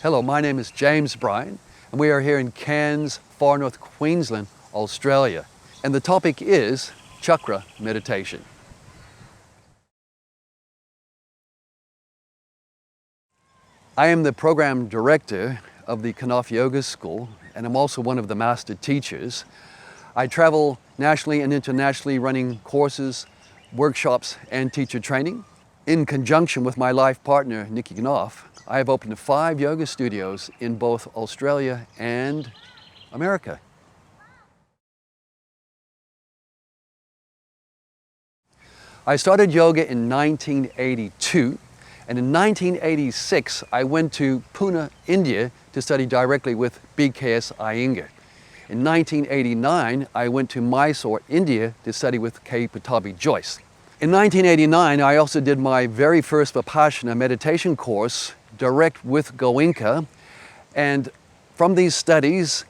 Hello, my name is James Bryan, and we are here in Cairns, far north Queensland, Australia. And the topic is Chakra Meditation. I am the program director of the Knoff Yoga School, and I'm also one of the master teachers. I travel nationally and internationally running courses, workshops, and teacher training. In conjunction with my life partner, Nikki Knoff, I have opened 5 yoga studios in both Australia and America. I started yoga in 1982, and in 1986 I went to Pune, India to study directly with BKS Iyengar. In 1989 I went to Mysore, India to study with K. Patabi Joyce. In 1989 I also did my very first Vipassana meditation course direct with Goenka, and from these studies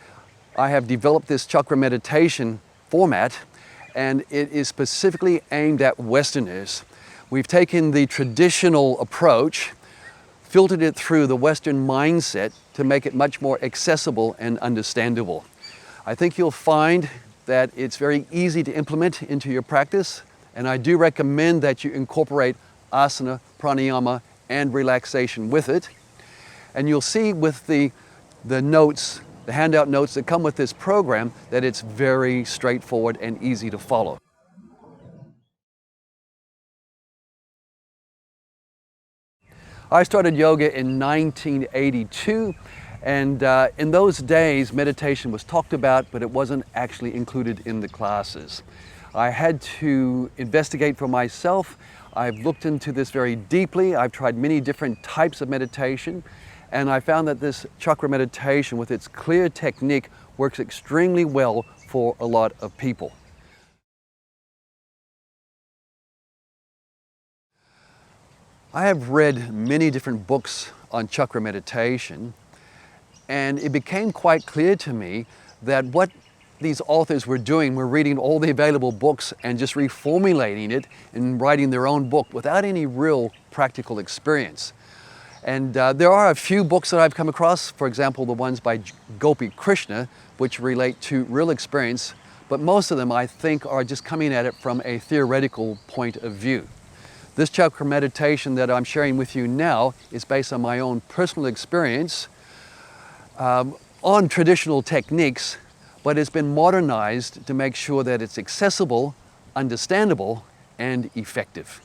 I have developed this chakra meditation format, and it is specifically aimed at Westerners. We've taken the traditional approach, filtered it through the Western mindset to make it much more accessible and understandable. I think you'll find that it's very easy to implement into your practice, and I do recommend that you incorporate asana, pranayama, and relaxation with it. And you'll see with the notes, the handout notes that come with this program, that it's very straightforward and easy to follow. I started yoga in 1982, and in those days meditation was talked about, but it wasn't actually included in the classes. I had to investigate for myself. I've looked into this very deeply. I've tried many different types of meditation, and I found that this chakra meditation with its clear technique works extremely well for a lot of people. I have read many different books on chakra meditation, and it became quite clear to me that what these authors were doing were reading all the available books and just reformulating it and writing their own book without any real practical experience. And there are a few books that I've come across, for example, the ones by Gopi Krishna, which relate to real experience, but most of them I think are just coming at it from a theoretical point of view. This chakra meditation that I'm sharing with you now is based on my own personal experience on traditional techniques, but it's been modernized to make sure that it's accessible, understandable, and effective.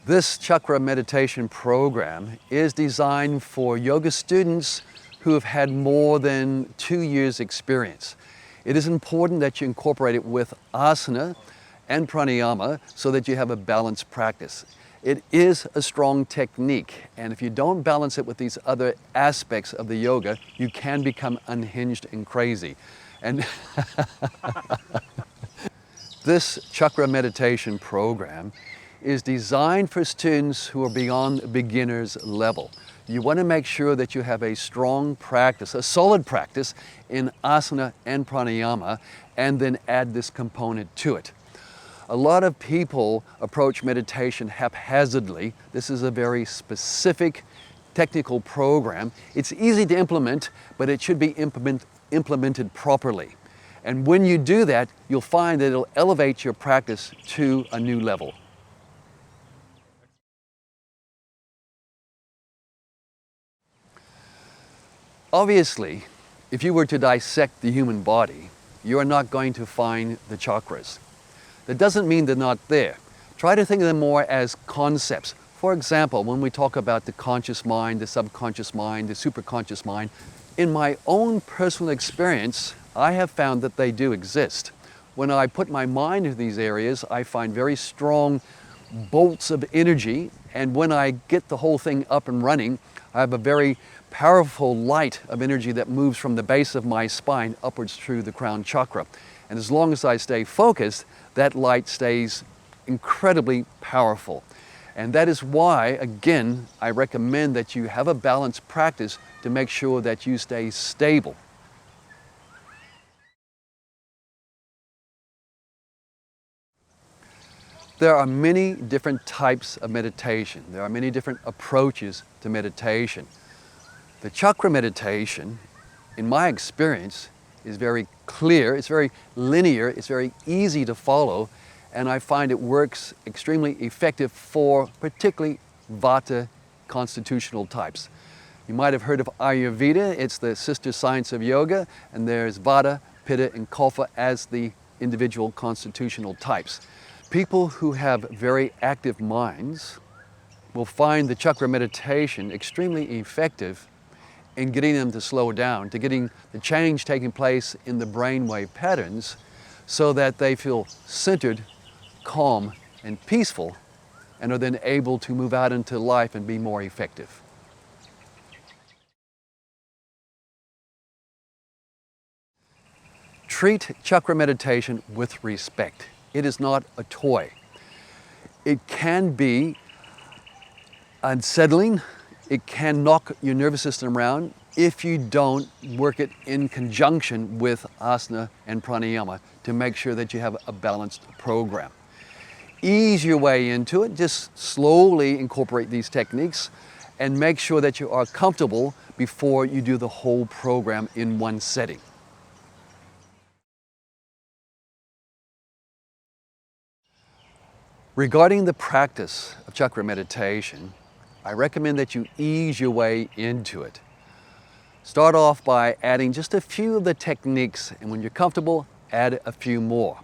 This chakra meditation program is designed for yoga students who have had more than 2 years experience. It is important that you incorporate it with asana and pranayama so that you have a balanced practice. It is a strong technique, and if you don't balance it with these other aspects of the yoga, you can become unhinged and crazy. And this chakra meditation program is designed for students who are beyond beginner's level. You want to make sure that you have a strong practice, a solid practice in asana and pranayama, and then add this component to it. A lot of people approach meditation haphazardly. This is a very specific technical program. It's easy to implement, but it should be implemented properly. And when you do that, you'll find that it'll elevate your practice to a new level. Obviously, If you were to dissect the human body, you are not going to find the chakras. That doesn't mean they're not there. Try to think of them more as concepts. For example, when we talk about the conscious mind, the subconscious mind, the superconscious mind, in my own personal experience, I have found that they do exist. When I put my mind into these areas, I find very strong bolts of energy, and when I get the whole thing up and running, I have a very powerful light of energy that moves from the base of my spine upwards through the crown chakra. And as long as I stay focused, that light stays incredibly powerful. And that is why, again, I recommend that you have a balanced practice to make sure that you stay stable. There are many different types of meditation. There are many different approaches to meditation. The chakra meditation, in my experience, is very clear, it's very linear, it's very easy to follow, and I find it works extremely effective for particularly Vata constitutional types. You might have heard of Ayurveda, it's the sister science of yoga, and there's Vata, Pitta, and Kapha as the individual constitutional types. People who have very active minds will find the chakra meditation extremely effective in getting them to slow down, to getting the change taking place in the brainwave patterns so that they feel centered, calm, and peaceful, and are then able to move out into life and be more effective. Treat chakra meditation with respect. It is not a toy. It can be unsettling. It can knock your nervous system around if you don't work it in conjunction with asana and pranayama to make sure that you have a balanced program. Ease your way into it, just slowly incorporate these techniques and make sure that you are comfortable before you do the whole program in one setting. Regarding the practice of chakra meditation, I recommend that you ease your way into it. Start off by adding just a few of the techniques, and when you're comfortable, add a few more.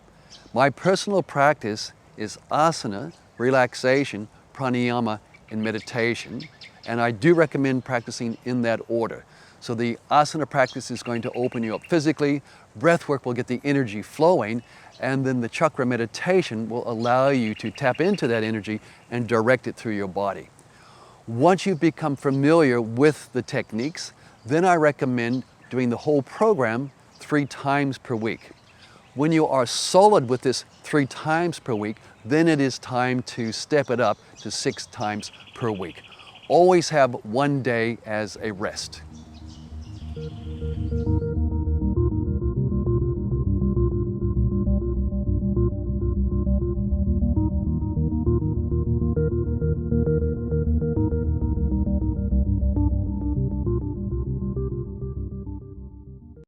My personal practice is asana, relaxation, pranayama, and meditation, and I do recommend practicing in that order. So the asana practice is going to open you up physically, breath work will get the energy flowing, and then the chakra meditation will allow you to tap into that energy and direct it through your body. Once you've become familiar with the techniques, then I recommend doing the whole program 3 times per week. When you are solid with this 3 times per week, then it is time to step it up to 6 times per week. Always have one day as a rest.